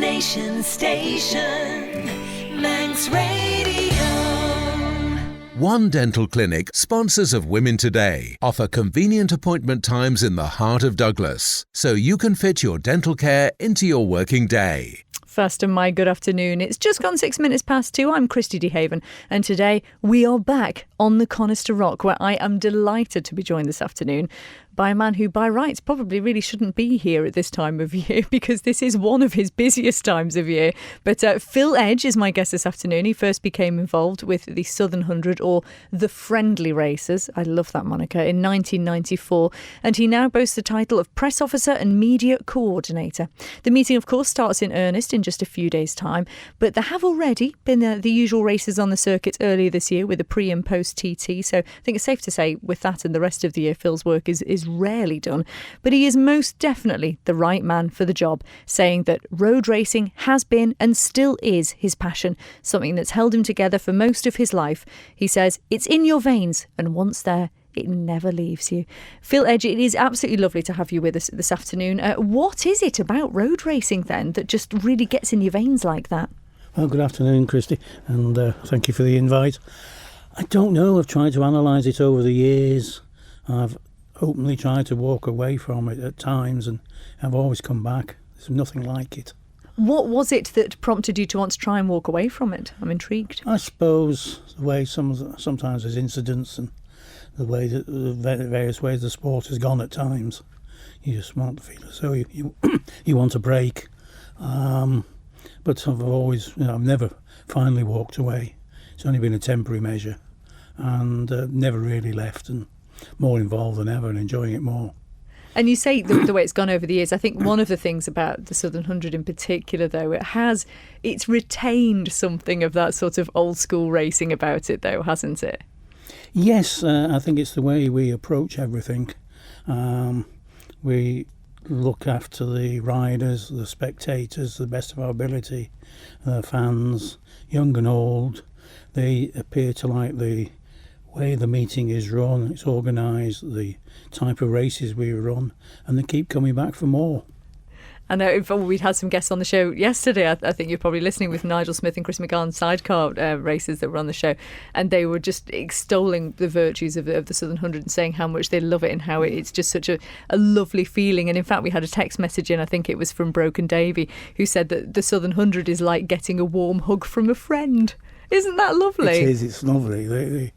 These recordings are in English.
Nation Station, Manx Radio. One Dental Clinic, sponsors of Women Today, offer convenient appointment times in the heart of Douglas, so you can fit your dental care into your working day. First and my good afternoon. It's just gone 6 minutes past 2. I'm Christy DeHaven, and today we are back on the Conister Rock, where I am delighted to be joined this afternoon by a man who by rights probably really shouldn't be here at this time of year, because this is one of his busiest times of year. But Phil Edge is my guest this afternoon. He first became involved with the Southern 100, or the Friendly Racers, I love that moniker, in 1994, and he now boasts the title of Press Officer and Media Co-Ordinator. The meeting, of course, starts in earnest in just a few days' time, but there have already been the usual races on the circuit earlier this year with a pre and post TT, so I think it's safe to say with that and the rest of the year, Phil's work is rarely done. But he is most definitely the right man for the job, saying that road racing has been and still is his passion, something that's held him together for most of his life. He says it's in your veins, and once there, it never leaves you. Phil Edge, it is absolutely lovely to have you with us this afternoon. What is it about road racing then that just really gets in your veins like that? Well, good afternoon, Christy, and thank you for the invite. I don't know, I've tried to analyse it over the years. I've openly tried to walk away from it at times, and I've always come back. There's nothing like it. What was it that prompted you to want to try and walk away from it? I'm intrigued. I suppose the way sometimes there's incidents and the way that the various ways the sport has gone at times. You just want to feel as though you want a break. But I've always, I've never finally walked away. It's only been a temporary measure, and never really left, and more involved than ever and enjoying it more. And you say the way it's gone over the years. I think one of the things about the Southern 100 in particular, though, it's retained something of that sort of old school racing about it, though, hasn't it? Yes, I think it's the way we approach everything. We look after the riders, the spectators, the best of our ability, the fans, young and old. They appear to like the way the meeting is run, it's organised, the type of races we run, and they keep coming back for more. I know we'd had some guests on the show yesterday. I think you're probably listening, with Nigel Smith and Chris McGann sidecar races that were on the show, and they were just extolling the virtues of the Southern 100 and saying how much they love it and how it's just such a lovely feeling. And in fact, we had a text message in, I think it was from Broken Davy, who said that the Southern 100 is like getting a warm hug from a friend. Isn't that lovely? It is, it's lovely. The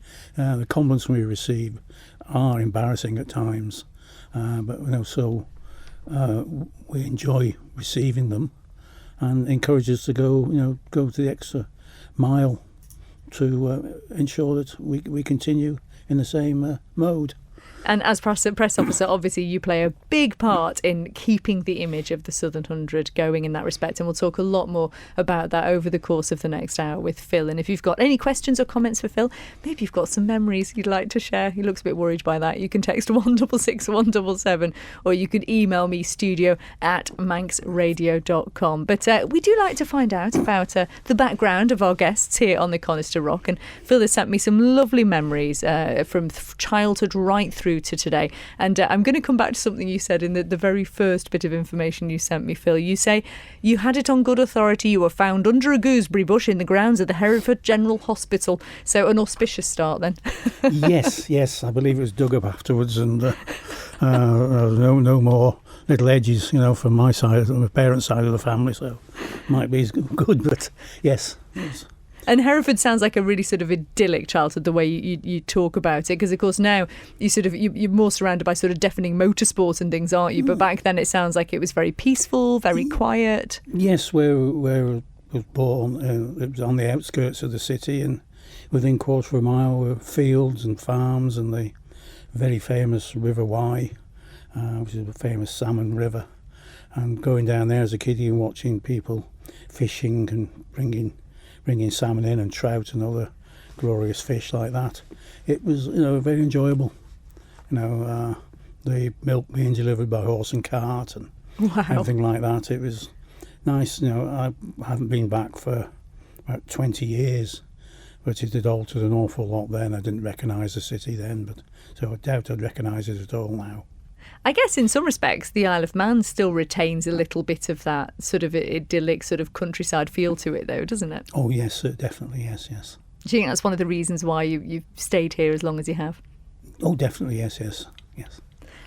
compliments we receive are embarrassing at times, but we enjoy receiving them, and encourage us to go to the extra mile to ensure that we continue in the same mode. And as press officer, obviously you play a big part in keeping the image of the Southern 100 going in that respect. And we'll talk a lot more about that over the course of the next hour with Phil. And if you've got any questions or comments for Phil, maybe you've got some memories you'd like to share. He looks a bit worried by that. You can text 166 177, or you can email me studio@manxradio.com. But we do like to find out about the background of our guests here on the Conister Rock. And Phil has sent me some lovely memories from childhood right through to today. And I'm going to come back to something you said in the very first bit of information you sent me, Phil. You say you had it on good authority you were found under a gooseberry bush in the grounds of the Hereford General Hospital. So an auspicious start then. yes, I believe it was dug up afterwards, and no more little edges, from my side, my parents' side of the family, so might be good, but yes. And Hereford sounds like a really sort of idyllic childhood, the way you talk about it, because of course now you're more surrounded by sort of deafening motorsport and things, aren't you? But back then it sounds like it was very peaceful, very quiet. Yes, where I was born, it was on the outskirts of the city, and within quarter of a mile were fields and farms and the very famous River Wye, which is a famous salmon river. And going down there as a kid and watching people fishing and bringing salmon in, and trout and other glorious fish like that. It was, very enjoyable. The milk being delivered by horse and cart and everything like that. It was nice. I haven't been back for about 20 years, but it had altered an awful lot then. I didn't recognise the city then, so I doubt I'd recognise it at all now. I guess in some respects, the Isle of Man still retains a little bit of that sort of idyllic sort of countryside feel to it, though, doesn't it? Oh, yes, definitely, yes. Do you think that's one of the reasons why you've stayed here as long as you have? Oh, definitely, yes.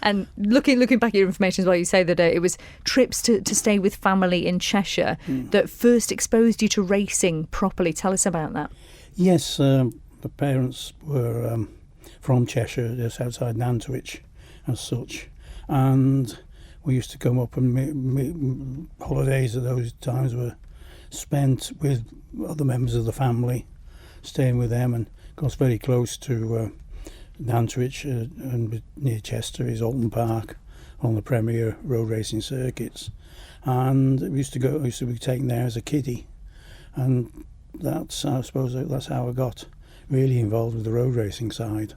And looking back at your information as well, you say that it was trips to stay with family in Cheshire that first exposed you to racing properly. Tell us about that. Yes, the parents were from Cheshire, just outside Nantwich as such. And we used to come up and holidays at those times were spent with other members of the family, staying with them. And of course, very close to Nantwich and near Chester is Alton Park, on the premier road racing circuits. And we used to be taken there as a kiddie. And I suppose that's how I got really involved with the road racing side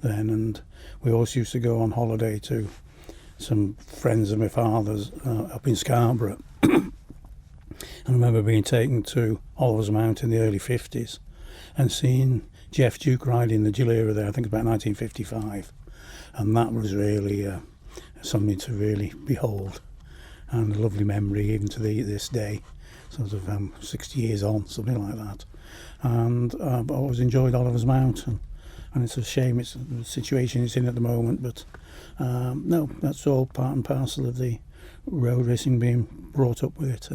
then. And we also used to go on holiday to some friends of my father's up in Scarborough. And I remember being taken to Oliver's Mount in the early 50s and seeing Geoff Duke riding the Gilera there, I think about 1955. And that was really something to really behold, and a lovely memory even to this day, sort of 60 years on, something like that. And I've always enjoyed Oliver's Mount, and it's a shame it's the situation it's in at the moment, but no, that's all part and parcel of the road racing, being brought up with it.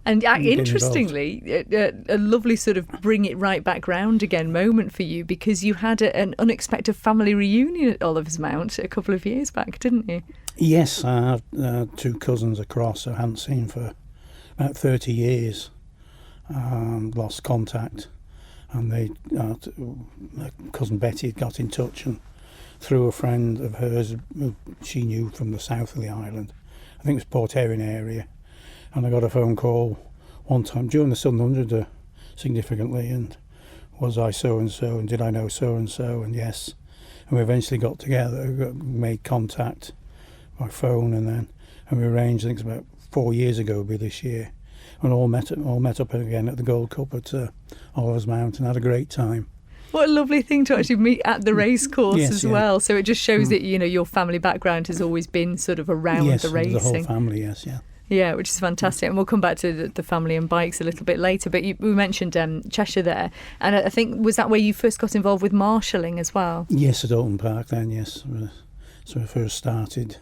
And interestingly, a lovely sort of bring it right back round again moment for you, because you had an unexpected family reunion at Oliver's Mount a couple of years back, didn't you? Yes, I have two cousins across I hadn't seen for about 30 years, lost contact, and my cousin Betty had got in touch, and through a friend of hers who she knew from the south of the island, I think it was Port Erin area, and I got a phone call one time during the Southern 100 significantly, and was I so-and-so, and did I know so-and-so, and yes. And we eventually got together, made contact by phone, and we arranged, I think it's about 4 years ago, it'll be this year, and all met up again at the Gold Cup at Oliver's Mount, and had a great time. What a lovely thing to actually meet at the race course as well. So it just shows that, you know, your family background has always been sort of around the racing. Yes, the whole family, yes, yeah. Yeah, which is fantastic. And we'll come back to the family and bikes a little bit later. But we mentioned Cheshire there. And I think, was that where you first got involved with marshalling as well? Yes, at Alton Park then, yes. So I first started,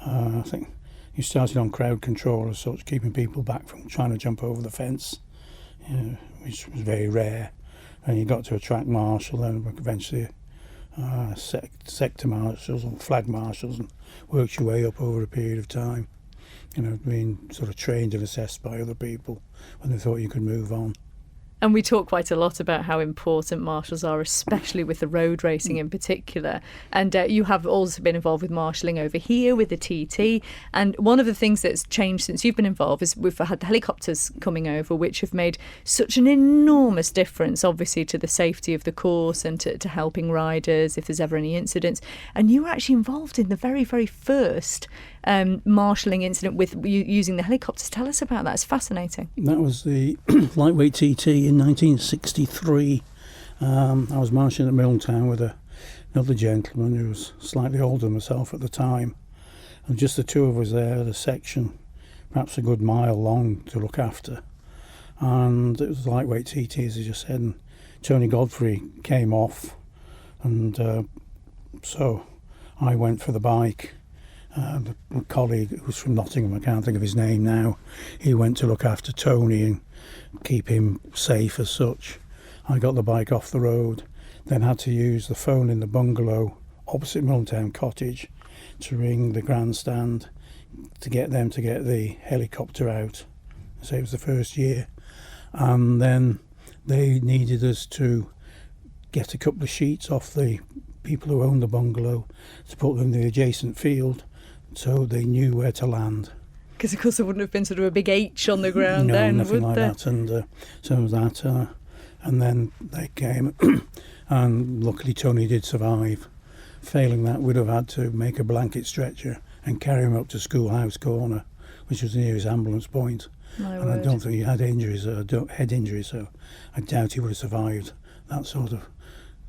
I think you started on crowd control as such, keeping people back from trying to jump over the fence, which was very rare. And you got to a track marshal, then eventually sector marshals and flag marshals, and worked your way up over a period of time. You know, being sort of trained and assessed by other people when they thought you could move on. And we talk quite a lot about how important marshals are, especially with the road racing in particular. And you have also been involved with marshalling over here with the TT. And one of the things that's changed since you've been involved is we've had the helicopters coming over, which have made such an enormous difference, obviously, to the safety of the course and to helping riders if there's ever any incidents. And you were actually involved in the very, very first marshalling incident with using the helicopters. Tell us about that. It's fascinating. That was the lightweight TT in 1963. I was marshalling at Milltown with another gentleman who was slightly older than myself at the time, and just the two of us there at a section perhaps a good mile long to look after, and it was lightweight TT, as I just said, and Tony Godfrey came off, and so I went for the bike. The colleague who was from Nottingham, I can't think of his name now, he went to look after Tony and keep him safe as such. I got the bike off the road, then had to use the phone in the bungalow opposite Milltown Cottage to ring the grandstand to get them to get the helicopter out. So it was the first year. And then they needed us to get a couple of sheets off the people who owned the bungalow to put them in the adjacent field, so they knew where to land. Because of course there wouldn't have been sort of a big H on the ground then, nothing would like there? that. And so that, and then they came, and luckily Tony did survive. Failing that, we'd have had to make a blanket stretcher and carry him up to Schoolhouse Corner, which was the nearest ambulance point. And I don't think he had injuries, head injuries, so I doubt he would have survived that sort of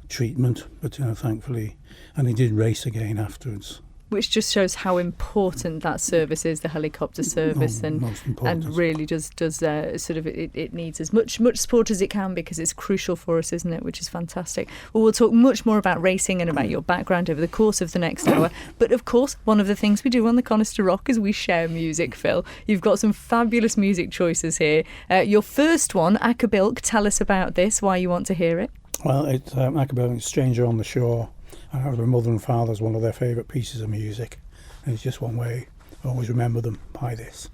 treatment. But thankfully, and he did race again afterwards. Which just shows how important that service is, the helicopter service, and really does sort of it needs as much support as it can, because it's crucial for us, isn't it? Which is fantastic. Well, we'll talk much more about racing and about your background over the course of the next hour. But of course, one of the things we do on the Conister Rock is we share music. Phil, you've got some fabulous music choices here. Your first one, Acapulco. Tell us about this. Why you want to hear it? Well, it's Acapulco, Stranger on the Shore. And my mother and father's one of their favourite pieces of music. And it's just one way I always remember them by this.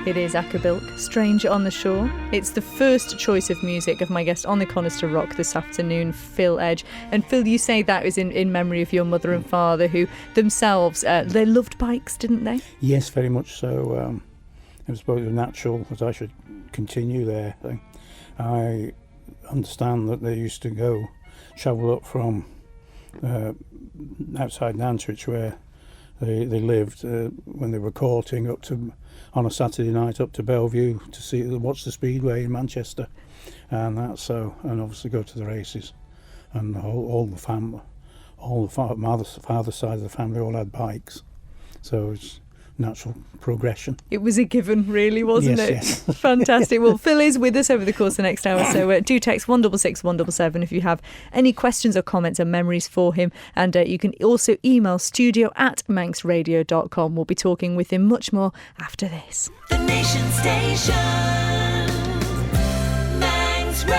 It is Acapulco, Stranger on the Shore. It's the first choice of music of my guest on the Conister Rock this afternoon, Phil Edge. And Phil, you say that is in memory of your mother and father, who themselves, they loved bikes, didn't they? Yes, very much so. It was both natural that I should continue there. I understand that they used to travel up from outside Nantwich, where they lived when they were courting, up to on a Saturday night up to Bellevue to watch the Speedway in Manchester, and obviously go to the races, and all the family, father's side of the family all had bikes, so it's natural progression. It was a given, really, wasn't it? Yes. Fantastic. Well, Phil is with us over the course of the next hour, so do text 166 177 if you have any questions or comments or memories for him, and you can also email studio@manxradio.com. We'll be talking with him much more after this. The Nation Station, Manx Radio.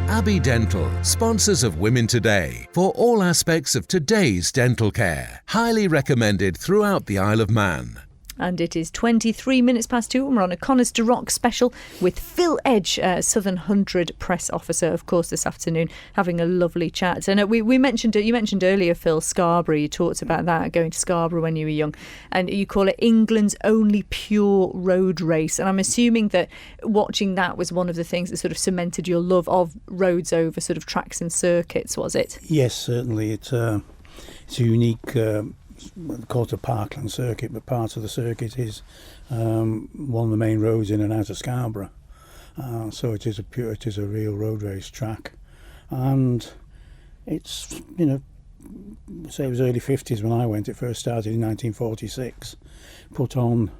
Abbey Dental, sponsors of Women Today, for all aspects of today's dental care. Highly recommended throughout the Isle of Man. And it is 23 minutes past 2 and we're on a Conister Rock special with Phil Edge, Southern 100 press officer, of course, this afternoon, having a lovely chat. And you mentioned earlier, Phil, Scarborough. You talked about that, going to Scarborough when you were young. And you call it England's only pure road race. And I'm assuming that watching that was one of the things that sort of cemented your love of roads over sort of tracks and circuits, was it? Yes, certainly. It's a unique... called the Parkland Circuit, but part of the circuit is one of the main roads in and out of Scarborough. So it is a real road race track, and it's say it was early 50s when I went. It first started in 1946, put on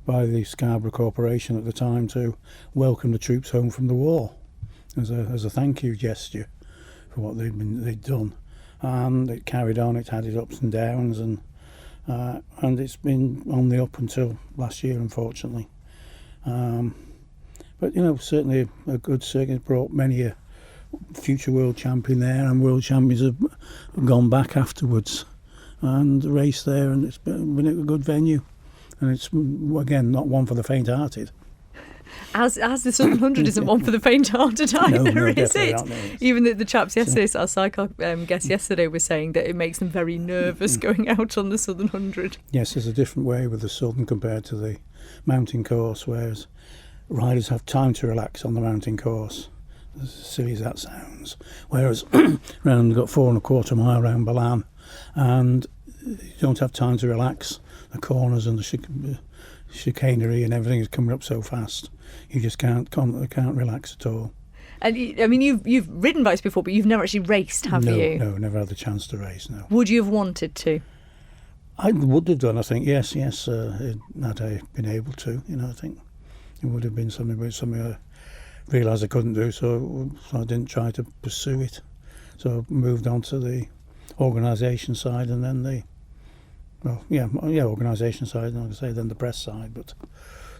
by the Scarborough Corporation at the time to welcome the troops home from the war, as a thank you gesture for what they'd done. And it carried on. It had its ups and downs, and it's been on the up until last year, unfortunately. But certainly a good circuit. Brought many a future world champion there, and world champions have gone back afterwards and raced there, and it's been a good venue. And it's again not one for the faint-hearted. As the Southern 100 isn't one for the faint-hearted either, no, is it? Not, no, even the chaps yesterday, our cycle guest yesterday was saying that it makes them very nervous going out on the Southern 100. Yes, there's a different way with the Southern compared to the mountain course, whereas riders have time to relax on the mountain course, as silly as that sounds. Whereas round got 4.25 mile round Balan, and you don't have time to relax. The corners and the chicanery and everything is coming up so fast. You just can't relax at all. And you've ridden bikes before, but you've never actually raced, have you? No, never had the chance to race. No. Would you have wanted to? I would have done. I think yes. Had I been able to, I think it would have been something I realised I couldn't do, so I didn't try to pursue it. So I moved on to the organisation side, and then organisation side, and like I say, then the press side, but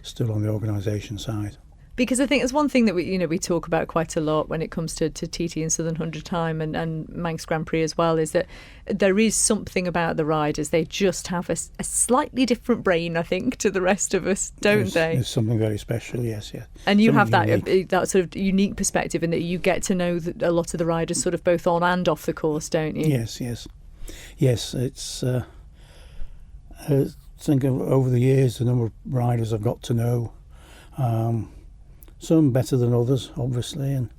still on the organisation side. Because I think it's one thing that we talk about quite a lot when it comes to TT and Southern 100 time and Manx Grand Prix as well, is that there is something about the riders. They just have a slightly different brain, I think, to the rest of us, don't they? There's something very special, yes. And you something have that sort of unique perspective in that you get to know a lot of the riders sort of both on and off the course, don't you? Yes. It's think over the years, the number of riders I've got to know, some better than others, obviously, and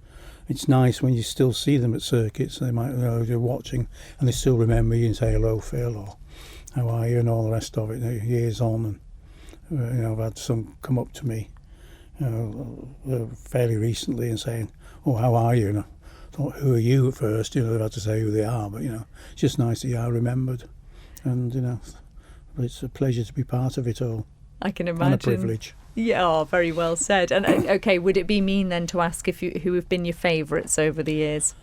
it's nice when you still see them at circuits. They might know they're watching and they still remember you and say hello, Phil, or how are you, and all the rest of it. Years on, and I've had some come up to me, fairly recently and saying, "Oh, how are you?" And I thought, "Who are you?" At first, they've had to say who they are, but it's just nice that you are remembered, and it's a pleasure to be part of it all. I can imagine. And a privilege. Yeah, very well said. And okay, would it be mean then to ask who have been your favourites over the years?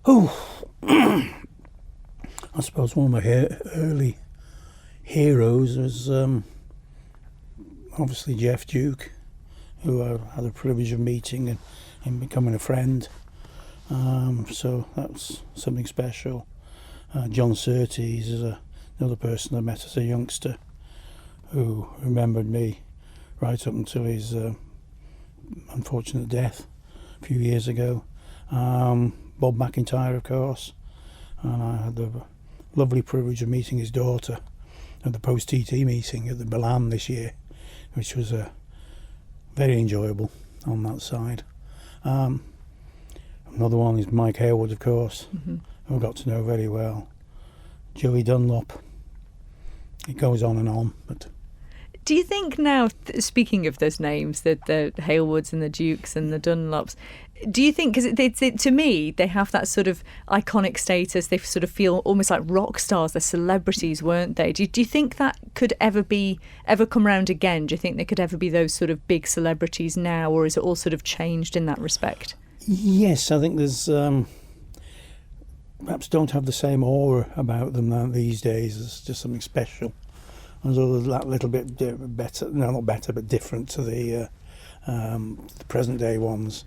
Oh, I suppose one of my early heroes was obviously Geoff Duke, who I had the privilege of meeting and becoming a friend. So that's something special. John Surtees is another person I met as a youngster who remembered me right up until his unfortunate death a few years ago. Bob McIntyre, of course, and I had the lovely privilege of meeting his daughter at the post-TT meeting at the Milan this year, which was very enjoyable on that side. Another one is Mike Harewood, of course, who I got to know very well. Joey Dunlop. It goes on and on, but... Do you think now, speaking of those names, the Halewoods and the Dukes and the Dunlops, do you think, because to me, they have that sort of iconic status, they sort of feel almost like rock stars, they're celebrities, weren't they? Do you think that could ever come round again? Do you think they could ever be those sort of big celebrities now, or is it all sort of changed in that respect? Yes, I think there's... perhaps don't have the same aura about them these days. It's just something special. And so that little bit better, no, not better, but different to the present day ones.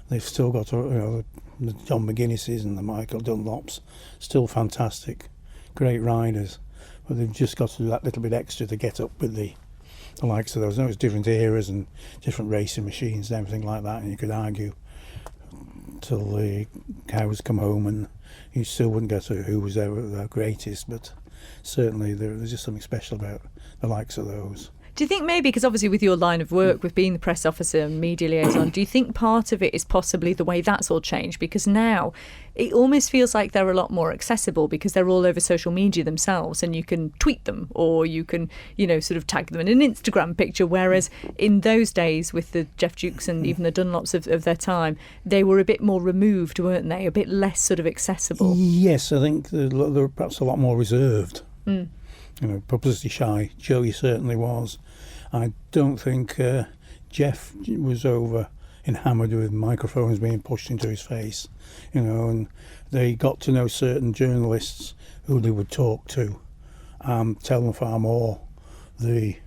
They've still got, the John McGuinnesses and the Michael Dunlops, still fantastic, great riders. But they've just got to do that little bit extra to get up with the likes of those. It's different eras and different racing machines and everything like that. And you could argue till the cows come home and you still wouldn't get to who was ever the greatest, but certainly there's just something special about the likes of those. Do you think maybe, because obviously with your line of work, with being the press officer and media liaison, do you think part of it is possibly the way that's all changed? Because now it almost feels like they're a lot more accessible because they're all over social media themselves and you can tweet them or you can, sort of tag them in an Instagram picture. Whereas in those days with the Geoff Dukes and even the Dunlops of their time, they were a bit more removed, weren't they? A bit less sort of accessible. Yes, I think they're perhaps a lot more reserved. Publicity shy. Joey certainly was. I don't think Geoff was over enamoured with microphones being pushed into his face, and they got to know certain journalists who they would talk to, tell them far more. The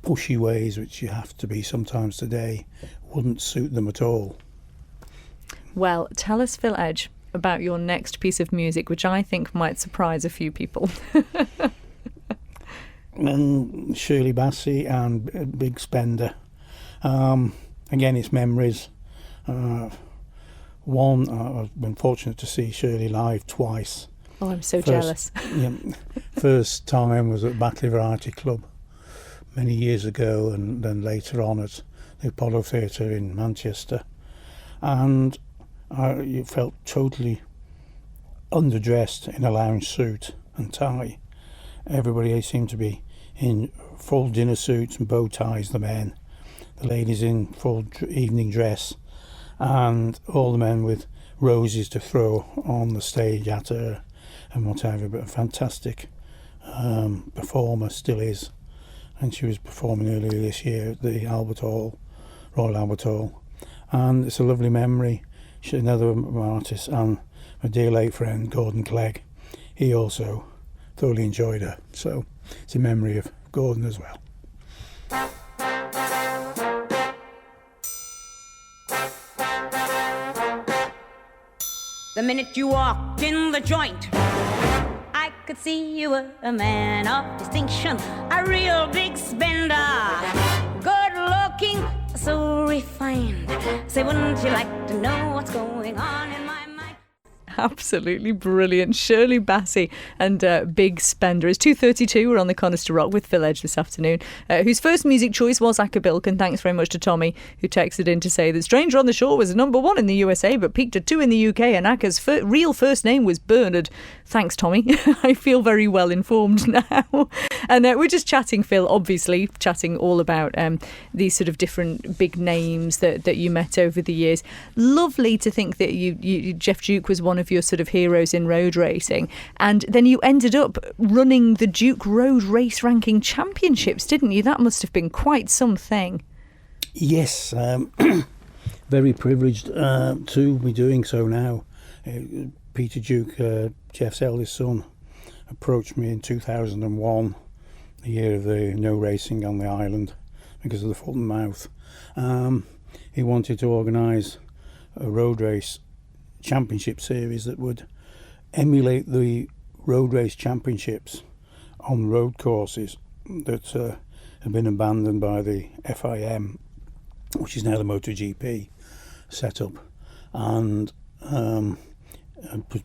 pushy ways which you have to be sometimes today wouldn't suit them at all. Well, tell us, Phil Edge, about your next piece of music, which I think might surprise a few people. And Shirley Bassey and Big Spender. Again, it's memories. One, I've been fortunate to see Shirley live twice. Oh, I'm so jealous. First time was at Batley Variety Club many years ago, and then later on at the Apollo Theatre in Manchester. And you felt totally underdressed in a lounge suit and tie. Everybody seemed to be in full dinner suits and bow ties, the men. The ladies in full evening dress, and all the men with roses to throw on the stage at her and whatever. But a fantastic performer, still is. And she was performing earlier this year at the Albert Hall, Royal Albert Hall. And it's a lovely memory. She's another artist, and my dear late friend Gordon Clegg, he also thoroughly enjoyed her. So it's a memory of Gordon as well. The minute you walked in the joint, I could see you were a man of distinction, a real big spender, good looking, so refined. Say, wouldn't you like to know what's going on in my mind? Absolutely brilliant. Shirley Bassey and Big Spender. It's 2:32. We're on the Conister Rock with Phil Edge this afternoon, whose first music choice was Acapulco. And thanks very much to Tommy, who texted in to say that Stranger on the Shore was number 1 in the USA, but peaked at 2 in the UK, and Aka's real first name was Bernard. Thanks, Tommy. I feel very well informed now. And we're just chatting, Phil, obviously, chatting all about these sort of different big names that you met over the years. Lovely to think that you Geoff Duke was one of your sort of heroes in road racing, and then you ended up running the Duke Road Race Ranking Championships, didn't you? That must have been quite something. Yes, very privileged to be doing so now. Peter Duke, Geoff's eldest son, approached me in 2001, the year of the no racing on the island because of the foot and mouth. He wanted to organise a road race championship series that would emulate the road race championships on road courses that have been abandoned by the FIM, which is now the MotoGP setup, and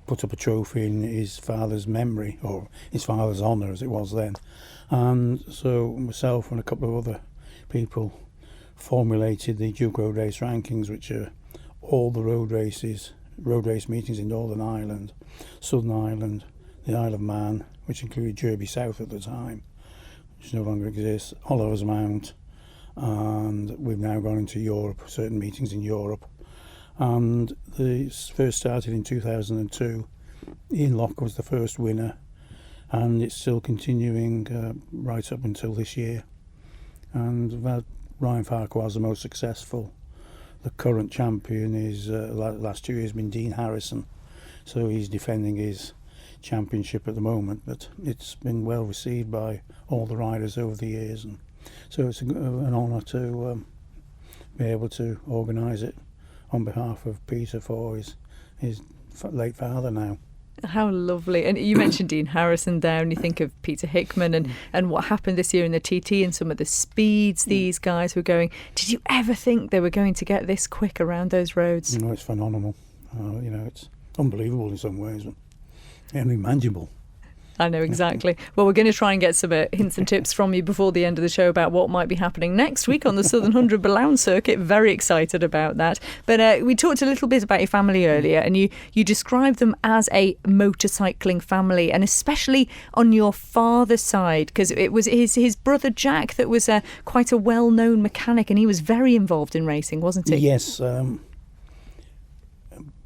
put up a trophy in his father's memory, or his father's honour as it was then. And so myself and a couple of other people formulated the Duke Road Race Rankings, which are all the road race meetings in Northern Ireland, Southern Ireland, the Isle of Man, which included Derby South at the time, which no longer exists, Oliver's Mount, and we've now gone into Europe, certain meetings in Europe. And this first started in 2002. Ian Locke was the first winner, and it's still continuing right up until this year. And Ryan Farquhar's the most successful. The current champion is last 2 years been Dean Harrison, so he's defending his championship at the moment. But it's been well received by all the riders over the years, and so it's an honour to be able to organise it on behalf of Peter for his late father now. How lovely. And you mentioned Dean Harrison there, and you think of Peter Hickman and what happened this year in the TT and some of the speeds these guys were going. Did you ever think they were going to get this quick around those roads? It's phenomenal. It's unbelievable in some ways, but unimaginable. I know, exactly. Well, we're going to try and get some hints and tips from you before the end of the show about what might be happening next week on the Southern 100 Balown circuit. Very excited about that. But we talked a little bit about your family earlier, and you described them as a motorcycling family, and especially on your father's side, because it was his brother Jack that was quite a well-known mechanic, and he was very involved in racing, wasn't he? Yes.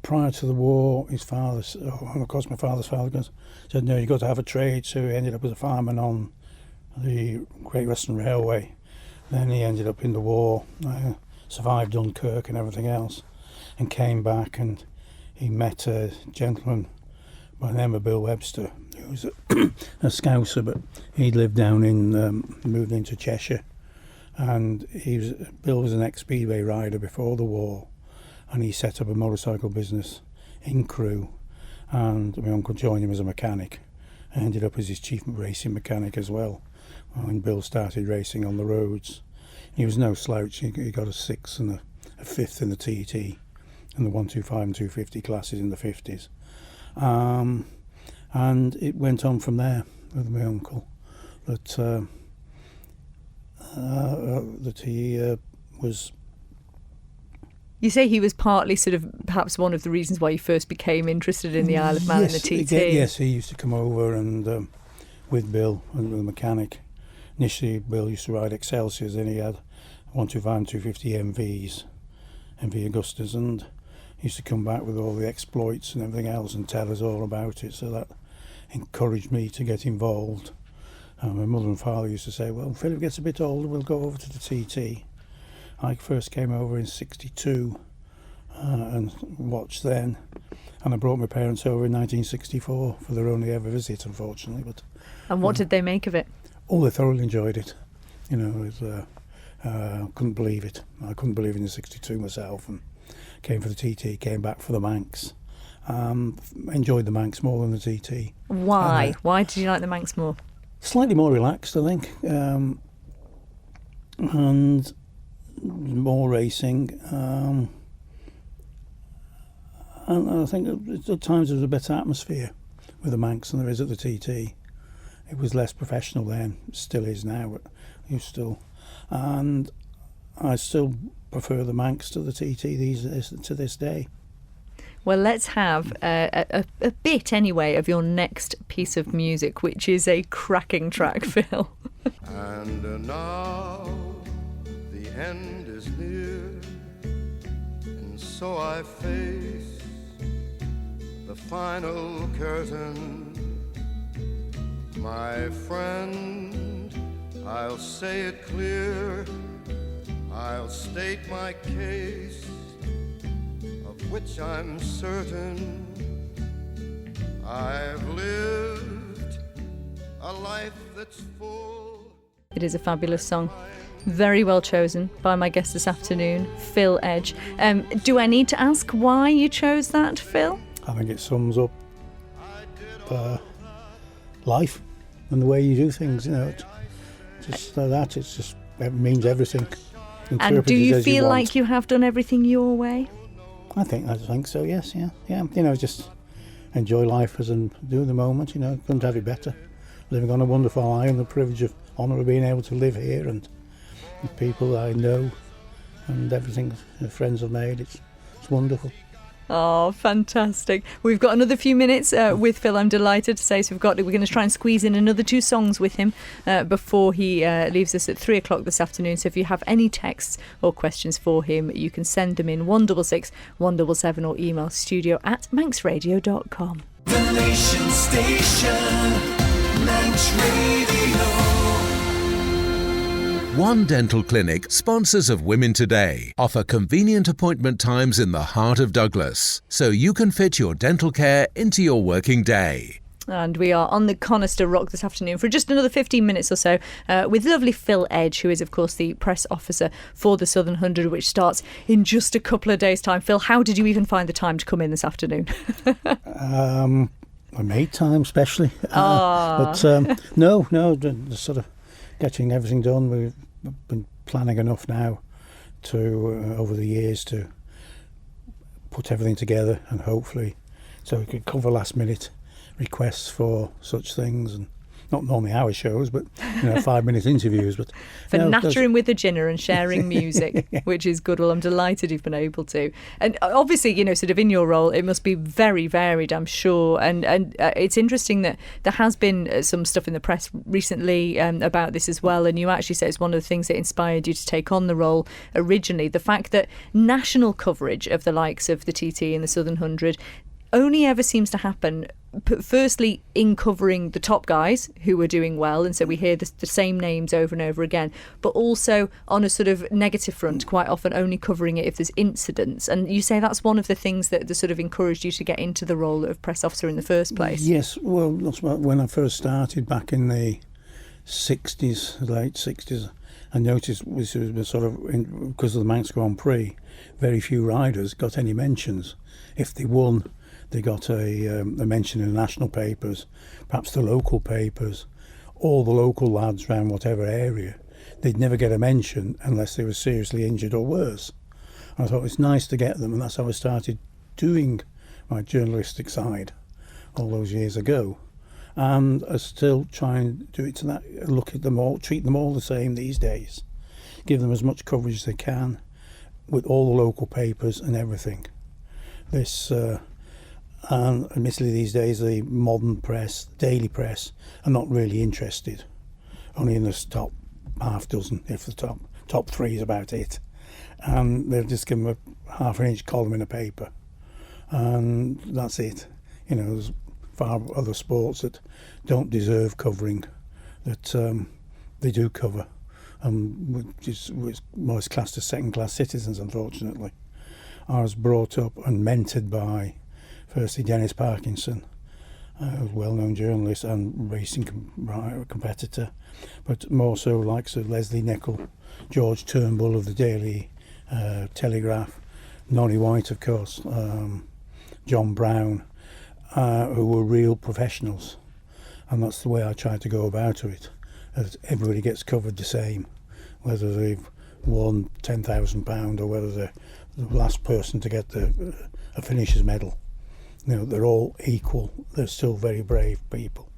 Prior to the war, his father, of course my father's father, said, no, you've got to have a trade, so he ended up as a fireman on the Great Western Railway. Then he ended up in the war, survived Dunkirk and everything else, and came back, and he met a gentleman by the name of Bill Webster, who was a Scouser, but he lived down moved into Cheshire, and Bill was an ex-speedway rider before the war, and he set up a motorcycle business in Crewe, and my uncle joined him as a mechanic and ended up as his chief racing mechanic as well when Bill started racing on the roads. He was no slouch. He got a 6th and a 5th in the TT and the 125 and 250 classes in the 50s, and it went on from there with my uncle that he was. You say he was partly sort of perhaps one of the reasons why you first became interested in the Isle of Man and the TT. Yes, he used to come over and with Bill and the mechanic. Initially, Bill used to ride Excelsiors, then he had 125 and 250 MVs, MV Augustas, and he used to come back with all the exploits and everything else and tell us all about it, so that encouraged me to get involved. My mother and father used to say, well, Philip gets a bit older, we'll go over to the TT. I first came over in 62 and watched then, and I brought my parents over in 1964 for their only ever visit, unfortunately. And what did they make of it? Oh, they thoroughly enjoyed it. Couldn't believe it. I couldn't believe it in 62 myself, and came for the TT, came back for the Manx. Enjoyed the Manx more than the TT. Why? Why did you like the Manx more? Slightly more relaxed, I think, and more racing, And I think at times there was a better atmosphere with the Manx than there is at the TT. It was less professional then, still is now, but you still. And I still prefer the Manx to the TT to this day. Well, let's have a bit, anyway, of your next piece of music, which is a cracking track, Phil. And now the end is near, and so I face the final curtain. My friend, I'll say it clear, I'll state my case, of which I'm certain. I've lived a life that's full. It is a fabulous song. Very well chosen by my guest this afternoon, Phil Edge. Do I need to ask why you chose that, Phil? I think it sums up life and the way you do things, you know. It's just like that, it means everything. And do you feel like you have done everything your way? I think so, yes, yeah. You know, just enjoy life as I'm doing the moment, you know, couldn't have it better. Living on a wonderful island, the privilege of honour of being able to live here and the people I know and everything the friends have made, it's wonderful. Oh, fantastic. We've got another few minutes with Phil, I'm delighted to say. So we're going to try and squeeze in another 2 songs with him before he leaves us at 3 o'clock this afternoon. So if you have any texts or questions for him, you can send them in 166 177 or email studio@manxradio.com. The Nation Station, Manx Radio. One Dental Clinic, sponsors of Women Today, offer convenient appointment times in the heart of Douglas, so you can fit your dental care into your working day. And we are on the Conister Rock this afternoon for just another 15 minutes or so with lovely Phil Edge, who is, of course, the press officer for the Southern 100, which starts in just a couple of days' time. Phil, how did you even find the time to come in this afternoon? I made time, especially. But no, just sort of getting everything done. We've been planning enough now to, over the years, to put everything together and hopefully so we could cover last minute requests for such things, and not normally our shows, but 5-minute interviews. But for nattering with a ginner and sharing music, which is good. Well, I'm delighted you've been able to. And obviously, sort of in your role, it must be very varied, I'm sure. And it's interesting that there has been some stuff in the press recently about this as well. And you actually say it's one of the things that inspired you to take on the role originally. The fact that national coverage of the likes of the TT and the Southern 100 only ever seems to happen, firstly, in covering the top guys who are doing well, and so we hear the same names over and over again, but also on a sort of negative front, quite often only covering it if there's incidents. And you say that's one of the things that sort of encouraged you to get into the role of press officer in the first place. Yes, well, that's when I first started back in the 60s, late 60s, I noticed was sort of, because of the Manx Grand Prix, very few riders got any mentions. If they won, they got a mention in the national papers, perhaps the local papers, all the local lads around whatever area. They'd never get a mention unless they were seriously injured or worse. And I thought it's nice to get them, and that's how I started doing my journalistic side all those years ago. And I still try and do it to that, look at them all, treat them all the same these days. Give them as much coverage as they can with all the local papers and everything. And admittedly these days the modern press, daily press, are not really interested. Only in the top half dozen, if the top 3 is about it. And they'll just give them a half an inch column in a paper. And that's it. There's far other sports that don't deserve covering that they do cover. Which is most classed as second-class citizens, unfortunately. I was brought up and mentored by, firstly, Dennis Parkinson, a well-known journalist and racing competitor, but more so likes of Leslie Nichol, George Turnbull of the Daily Telegraph, Nonny White, of course, John Brown, who were real professionals. And that's the way I try to go about it, that everybody gets covered the same, whether they've won £10,000 or whether the last person to get a finisher's medal. They're all equal. They're still very brave people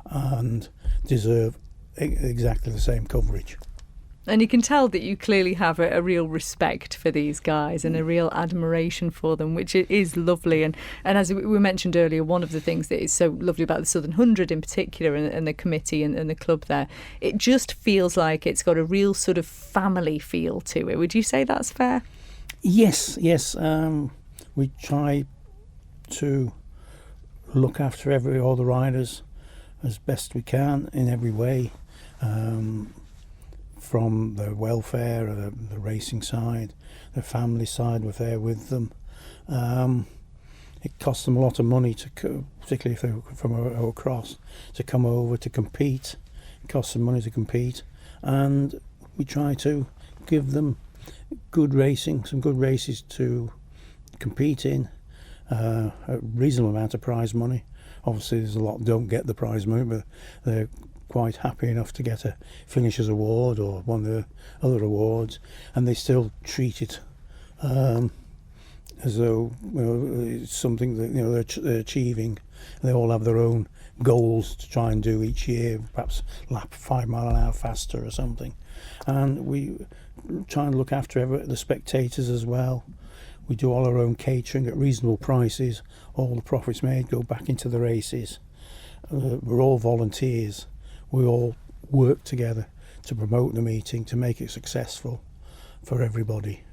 and deserve exactly the same coverage. And you can tell that you clearly have a real respect for these guys and a real admiration for them, which is lovely. And as we mentioned earlier, one of the things that is so lovely about the Southern 100 in particular and the committee and the club there, it just feels like it's got a real sort of family feel to it. Would you say that's fair? Yes. We try to look after all the riders as best we can in every way. From the welfare, the racing side, the family side, we're there with them. It costs them a lot of money, particularly if they're from across, to come over to compete. It costs them money to compete, and we try to give them good racing, some good races to compete in, a reasonable amount of prize money. Obviously, there's a lot don't get the prize money, but they're quite happy enough to get a Finishers Award or one of the other awards, and they still treat it as though it's something that they're achieving. They all have their own goals to try and do each year, perhaps lap 5 mile an hour faster or something. And we try and look after the spectators as well. We do all our own catering at reasonable prices. All the profits made go back into the races. We're all volunteers. We all work together to promote the meeting, to make it successful for everybody.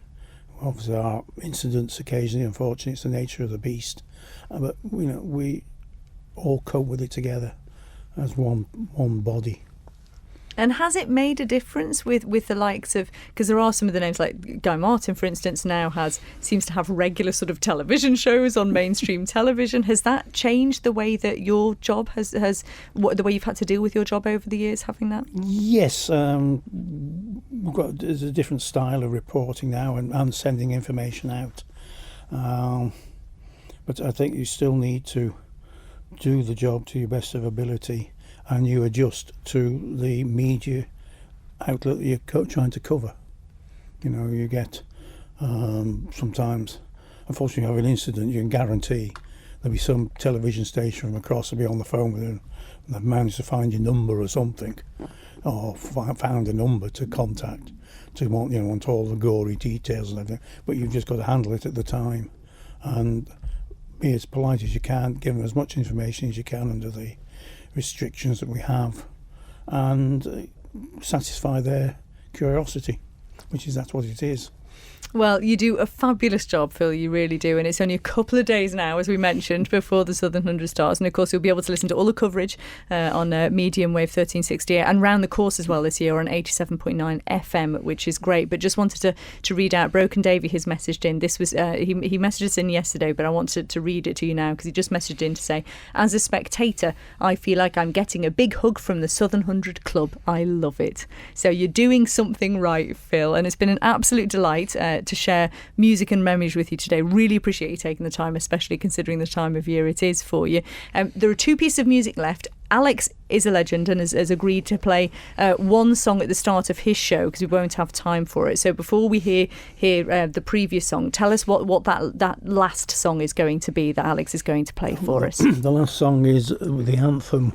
Obviously, there are incidents occasionally, unfortunately, it's the nature of the beast. But we all cope with it together as one body. And has it made a difference with the likes of, because there are some of the names like Guy Martin, for instance, now seems to have regular sort of television shows on mainstream television. Has that changed the way that your job the way you've had to deal with your job over the years, having that? Yes, there's a different style of reporting now and sending information out. But I think you still need to do the job to your best of ability, and you adjust to the media outlet that you're trying to cover. You get sometimes, unfortunately, you have an incident, you can guarantee there'll be some television station from across will be on the phone with you, and they've managed to find your number or something, or found a number to contact, to want all the gory details and everything. But you've just got to handle it at the time and be as polite as you can, give them as much information as you can under the restrictions that we have, and satisfy their curiosity, that's what it is. Well, you do a fabulous job, Phil, you really do, and it's only a couple of days now, as we mentioned, before the Southern 100 starts, and of course you'll be able to listen to all the coverage on medium wave 1368 and round the course as well this year on 87.9 FM, which is great. But just wanted to read out Broken Davy, his messaged in. This was he messaged us in yesterday, but I wanted to read it to you now because he just messaged in to say, as a spectator, I feel like I'm getting a big hug from the Southern 100 Club. I love it. So you're doing something right, Phil, and it's been an absolute delight to share music and memories with you today. Really appreciate you taking the time, especially considering the time of year it is for you. There are 2 pieces of music left. Alex is a legend and has agreed to play one song at the start of his show because we won't have time for it. So before we hear the previous song, tell us what that last song is going to be that Alex is going to play for us. The last song is the anthem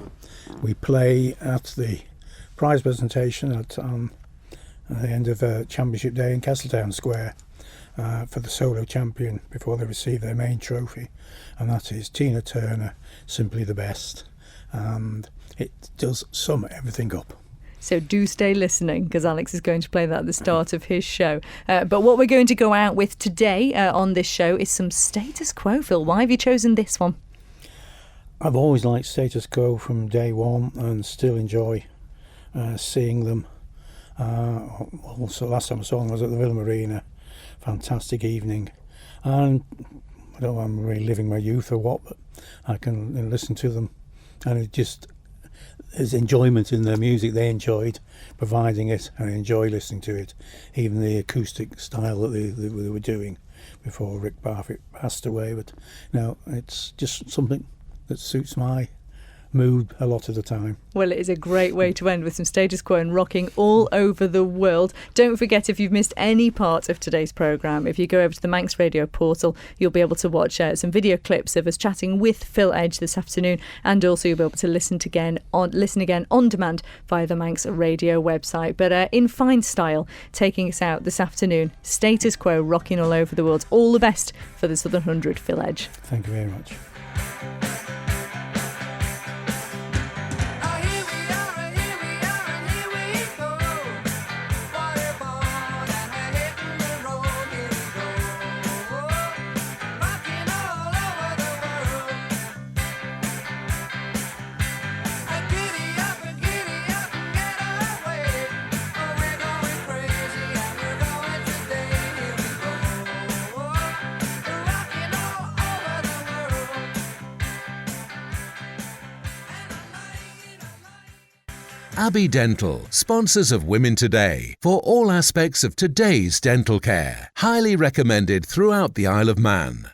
we play at the prize presentation at the end of Championship Day in Castletown Square for the solo champion before they receive their main trophy, and that is Tina Turner, Simply the Best, and it does sum everything up. So do stay listening because Alex is going to play that at the start of his show. But what we're going to go out with today on this show is some Status Quo. Phil, why have you chosen this one? I've always liked Status Quo from day one and still enjoy seeing them. Also, last time I saw them was at the Villa Marina. Fantastic evening, and I don't know if I'm reliving my youth or what, but I can listen to them, and there's enjoyment in their music. They enjoyed providing it, and I enjoy listening to it, even the acoustic style that they were doing before Rick Barfitt passed away. But no, it's just something that suits my mood a lot of the time. Well, it is a great way to end with some status quo and rocking all over the world. Don't forget, if you've missed any part of today's programme, if you go over to the Manx Radio portal, you'll be able to watch some video clips of us chatting with Phil Edge this afternoon, and also you'll be able to listen again on demand via the Manx Radio website. But in fine style, taking us out this afternoon, status quo rocking all over the world. All the best for the Southern 100, Phil Edge. Thank you very much. Abbey Dental, sponsors of Women Today, for all aspects of today's dental care. Highly recommended throughout the Isle of Man.